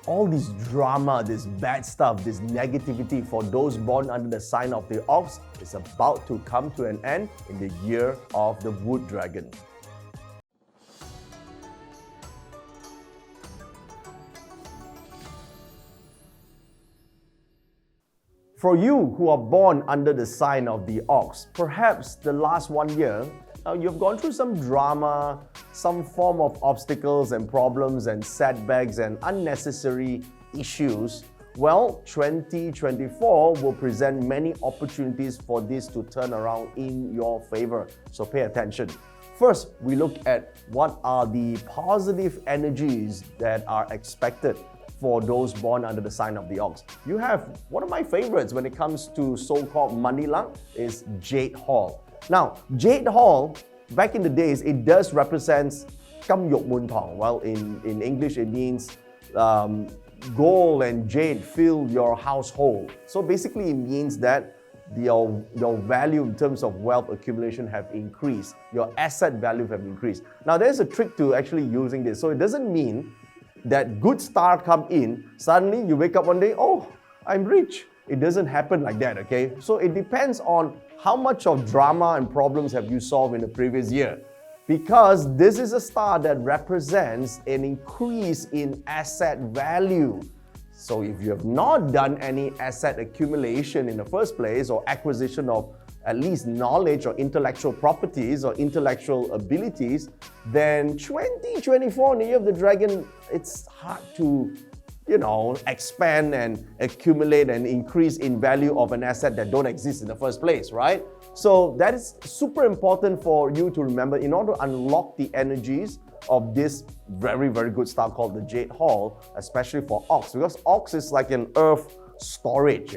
all this drama, this bad stuff, this negativity for those born under the sign of the ox is about to come to an end in the year of the wood dragon. For you who are born under the sign of the ox, perhaps the last 1 year, you've gone through some drama, some form of obstacles and problems and setbacks and unnecessary issues. Well, 2024 will present many opportunities for this to turn around in your favor. So pay attention. First, we look at what are the positive energies that are expected for those born under the sign of the ox. You have one of my favorites when it comes to so-called money luck is Jade Hall. Now, Jade Hall, back in the days, it does represent Kam Yok Mun Tong. Well, in English, it means gold and jade fill your household. So basically, it means that your value in terms of wealth accumulation have increased. Your asset value have increased. Now, there's a trick to actually using this. So it doesn't mean that good star come in, suddenly you wake up one day, oh, I'm rich. It doesn't happen like that, okay? So it depends on how much of drama and problems have you solved in the previous year. Because this is a star that represents an increase in asset value. So if you have not done any asset accumulation in the first place or acquisition of at least knowledge or intellectual properties or intellectual abilities, then 2024 in the year of the dragon, it's hard to, expand and accumulate and increase in value of an asset that don't exist in the first place, right? So that is super important for you to remember in order to unlock the energies of this very, very good star called the Jade Hall, especially for ox, because ox is like an earth storage,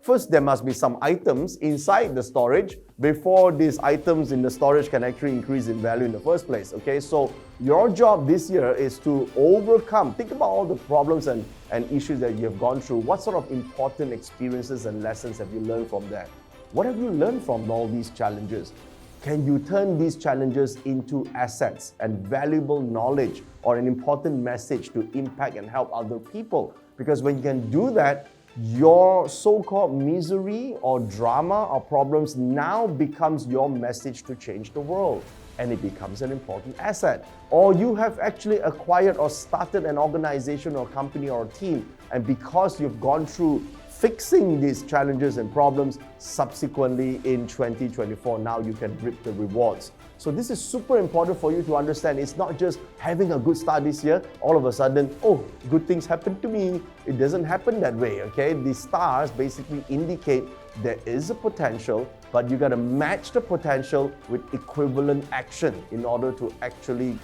First, there must be some items inside the storage before these items in the storage can actually increase in value in the first place, okay? So your job this year is to overcome, think about all the problems and issues that you have gone through. What sort of important experiences and lessons have you learned from that? What have you learned from all these challenges? Can you turn these challenges into assets and valuable knowledge or an important message to impact and help other people? Because when you can do that, your so-called misery or drama or problems now becomes your message to change the world, and it becomes an important asset. Or you have actually acquired or started an organization or company or team, and because you've gone through fixing these challenges and problems, subsequently in 2024, now you can reap the rewards. So this is super important for you to understand. It's not just having a good start this year, all of a sudden, oh, good things happen to me. It doesn't happen that way, okay? The stars basically indicate there is a potential, but you gotta match the potential with equivalent action in order to actually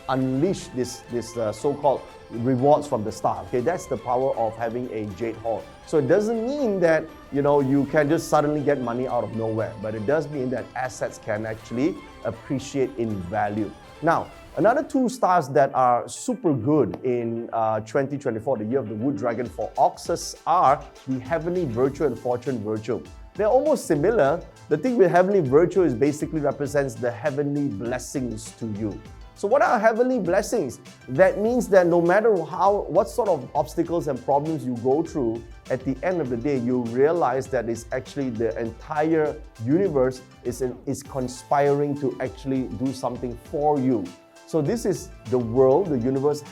unleash this so-called rewards from the star. Okay, that's the power of having a Jade Hall. So it doesn't mean that you can just suddenly get money out of nowhere, but it does mean that assets can actually appreciate in value. Now, another 2 stars that are super good in 2024, the year of the wood dragon for oxes, are the heavenly virtue and fortune virtue. They're almost similar. The thing with heavenly virtue is basically represents the heavenly blessings to you. So what are heavenly blessings? That means that no matter what sort of obstacles and problems you go through, at the end of the day, you realize that it's actually the entire universe is conspiring to actually do something for you. So this is the world, the universe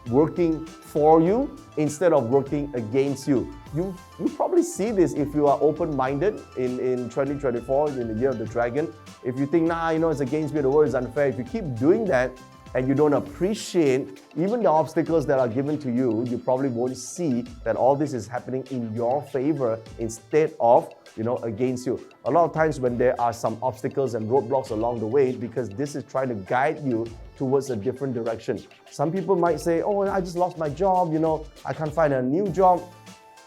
working for you instead of working against you. You probably see this if you are open-minded in 2024, in the year of the dragon. If you think, it's against me, the world is unfair. If you keep doing that and you don't appreciate even the obstacles that are given to you, you probably won't see that all this is happening in your favor instead of against you. A lot of times when there are some obstacles and roadblocks along the way, because this is trying to guide you towards a different direction. Some people might say, oh, I just lost my job, I can't find a new job.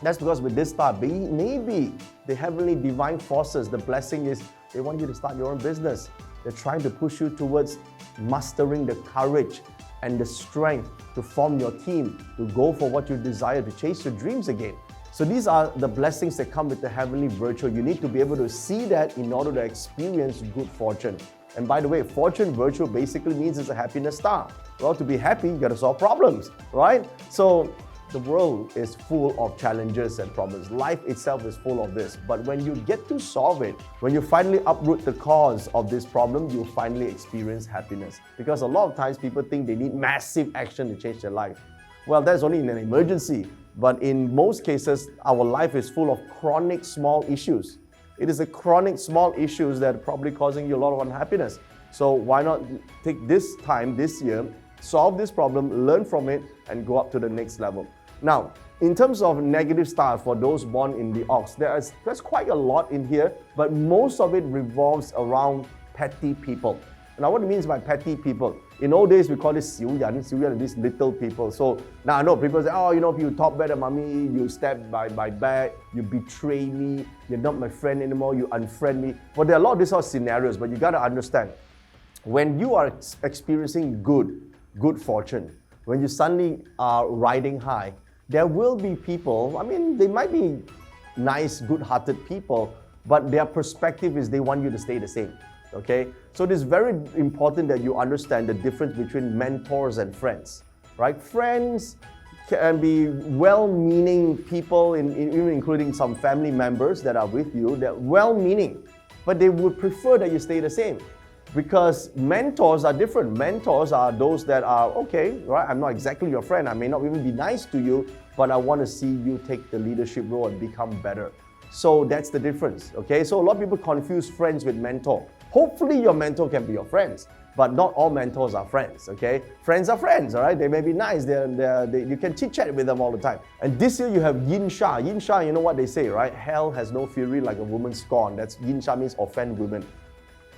That's because with this star, maybe the heavenly divine forces, the blessing is they want you to start your own business. They're trying to push you towards mastering the courage and the strength to form your team, to go for what you desire, to chase your dreams again. So these are the blessings that come with the heavenly virtue. You need to be able to see that in order to experience good fortune. And by the way, fortune virtue basically means it's a happiness star. Well, to be happy, you got to solve problems, right? So The world is full of challenges and problems. Life itself is full of this. But when you get to solve it, when you finally uproot the cause of this problem, you finally experience happiness. Because a lot of times people think they need massive action to change their life. Well, that's only in an emergency. But in most cases, our life is full of chronic small issues. It is the chronic small issues that are probably causing you a lot of unhappiness. So why not take this time, this year, solve this problem, learn from it, and go up to the next level. Now, in terms of negative stars for those born in the ox, there's quite a lot in here, but most of it revolves around petty people. Now, what it means by petty people? In old days, we call it 小人. 小人are these little people. So now I know people say, oh, if you talk bad at mommy, you stab my back, you betray me, you're not my friend anymore, you unfriend me. Well, there are a lot of these sort of scenarios, but you got to understand, when you are experiencing good fortune, when you suddenly are riding high, there will be people, they might be nice, good-hearted people, but their perspective is they want you to stay the same. Okay? So it is very important that you understand the difference between mentors and friends, right? Friends can be well-meaning people, even including some family members that are with you. They're well-meaning, but they would prefer that you stay the same. Because mentors are different. Mentors are those that are, okay, right, I'm not exactly your friend, I may not even be nice to you, but I want to see you take the leadership role and become better. So that's the difference, okay? So a lot of people confuse friends with mentor. Hopefully your mentor can be your friends, but not all mentors are friends, okay? Friends are friends, all right? They may be nice, you can chit-chat with them all the time. And this year you have Yin Sha. Yin Sha, you know what they say, right? Hell has no fury like a woman's scorn. That's Yin Sha means offend women.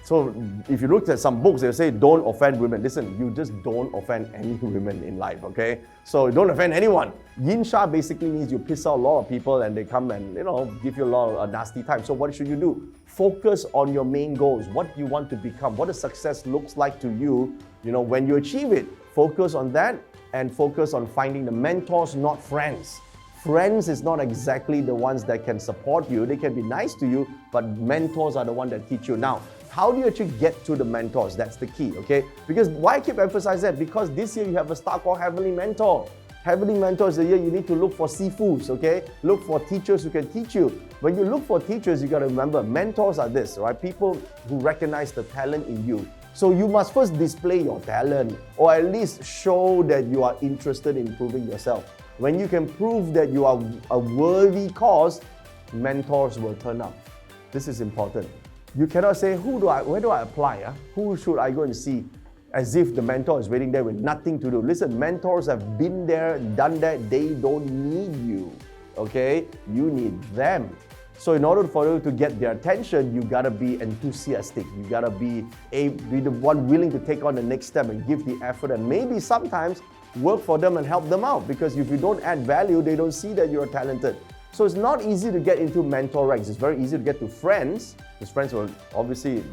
So if you look at some books, they'll say, don't offend women. Listen, you just don't offend any women in life, okay? So don't offend anyone. Yin Sha basically means you piss out a lot of people and they come and, give you a lot of nasty time. So what should you do? Focus on your main goals, what you want to become, what a success looks like to you, when you achieve it. Focus on that and focus on finding the mentors, not friends. Friends is not exactly the ones that can support you. They can be nice to you, but mentors are the ones that teach you. Now, how do you actually get to the mentors? That's the key, okay? Because why I keep emphasizing that? Because this year you have a star called Heavenly Mentor. Heavenly Mentor is the year you need to look for sifus, okay? Look for teachers who can teach you. When you look for teachers, you got to remember, mentors are this, right? People who recognize the talent in you. So you must first display your talent, or at least show that you are interested in improving yourself. When you can prove that you are a worthy cause, mentors will turn up. This is important. You cannot say, where do I apply? Who should I go and see? As if the mentor is waiting there with nothing to do. Listen, mentors have been there, done that. They don't need you, okay? You need them. So in order for you to get their attention, you gotta be enthusiastic. You gotta be the one willing to take on the next step and give the effort, and maybe sometimes work for them and help them out. Because if you don't add value, they don't see that you're talented. So it's not easy to get into mentor ranks. It's very easy to get to friends. Because friends will obviously,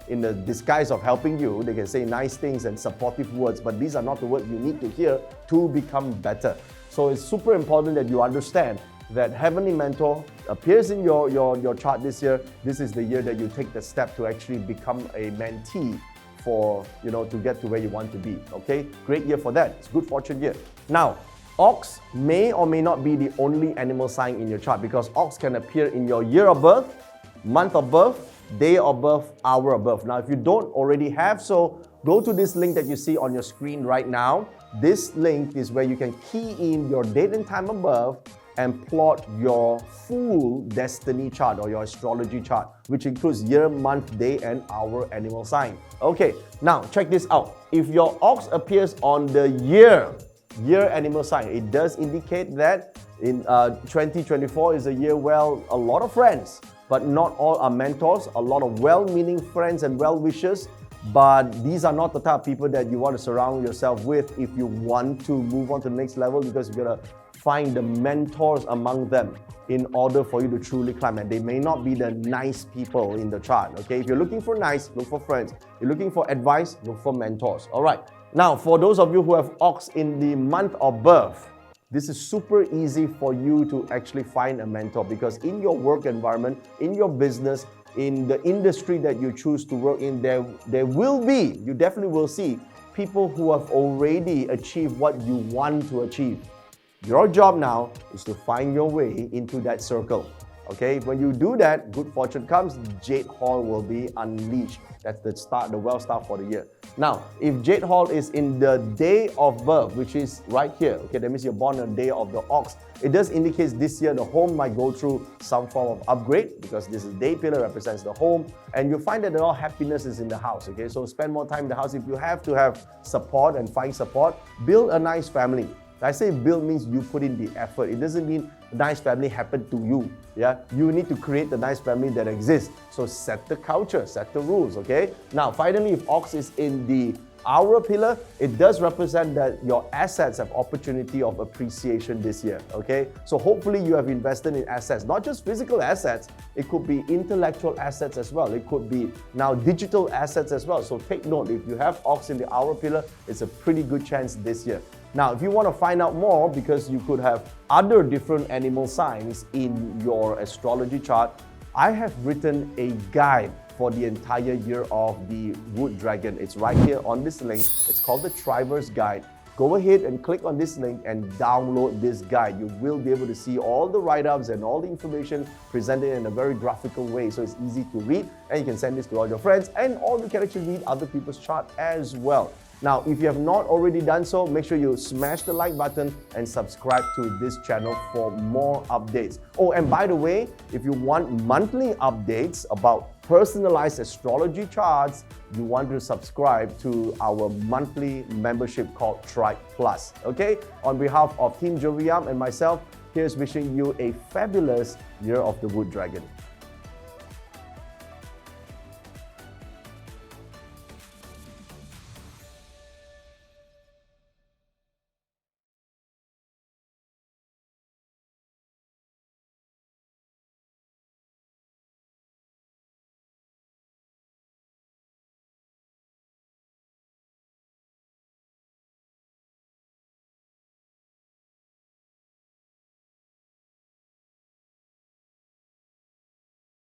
in the disguise of helping you, they can say nice things and supportive words, but these are not the words you need to hear to become better. So it's super important that you understand that Heavenly Mentor appears in your chart this year. This is the year that you take the step to actually become a mentee for, to get to where you want to be, okay? Great year for that. It's good fortune year. Now, Ox may or may not be the only animal sign in your chart, because Ox can appear in your year of birth, month of birth, day of birth, hour of birth. Now, if you don't already have, so go to this link that you see on your screen right now. This link is where you can key in your date and time of birth and plot your full destiny chart or your astrology chart, which includes year, month, day, and hour animal sign. Okay, now check this out. If your Ox appears on the year animal sign, it does indicate that in 2024 is a year where a lot of friends, but not all are mentors, a lot of well-meaning friends and well-wishers, but these are not the type of people that you want to surround yourself with if you want to move on to the next level, because you're going to find the mentors among them in order for you to truly climb. And they may not be the nice people in the chart, okay? If you're looking for nice, look for friends. If you're looking for advice, look for mentors, all right? Now, for those of you who have Ox in the month of birth, this is super easy for you to actually find a mentor, because in your work environment, in your business, in the industry that you choose to work in, there will be, you definitely will see, people who have already achieved what you want to achieve. Your job now is to find your way into that circle. Okay, when you do that, good fortune comes, Jade Hall will be unleashed. That's the start, the well start for the year. Now, if Jade Hall is in the day of birth, which is right here, okay, that means you're born on the day of the ox, it does indicate this year the home might go through some form of upgrade because this is day pillar represents the home, and you'll find that a lot of happiness is in the house, okay? So spend more time in the house. If you have to have support and find support, build a nice family. I say build means you put in the effort. It doesn't mean a nice family happened to you. Yeah, you need to create the nice family that exists. So set the culture, set the rules, okay? Now, finally, if ox is in the hour pillar, it does represent that your assets have opportunity of appreciation this year, okay? So hopefully you have invested in assets, not just physical assets, it could be intellectual assets as well. It could be now digital assets as well. So take note, if you have ox in the hour pillar, it's a pretty good chance this year. Now, if you want to find out more, because you could have other different animal signs in your astrology chart, I have written a guide for the entire year of the Wood Dragon. It's right here on this link. It's called the Triverse Guide. Go ahead and click on this link and download this guide. You will be able to see all the write-ups and all the information presented in a very graphical way. So it's easy to read, and you can send this to all your friends, and or you can actually read other people's chart as well. Now, if you have not already done so, make sure you smash the like button and subscribe to this channel for more updates. Oh, and by the way, if you want monthly updates about personalized astrology charts, you want to subscribe to our monthly membership called Tribe Plus. Okay? On behalf of Team Joviam and myself, here's wishing you a fabulous year of the Wood Dragon.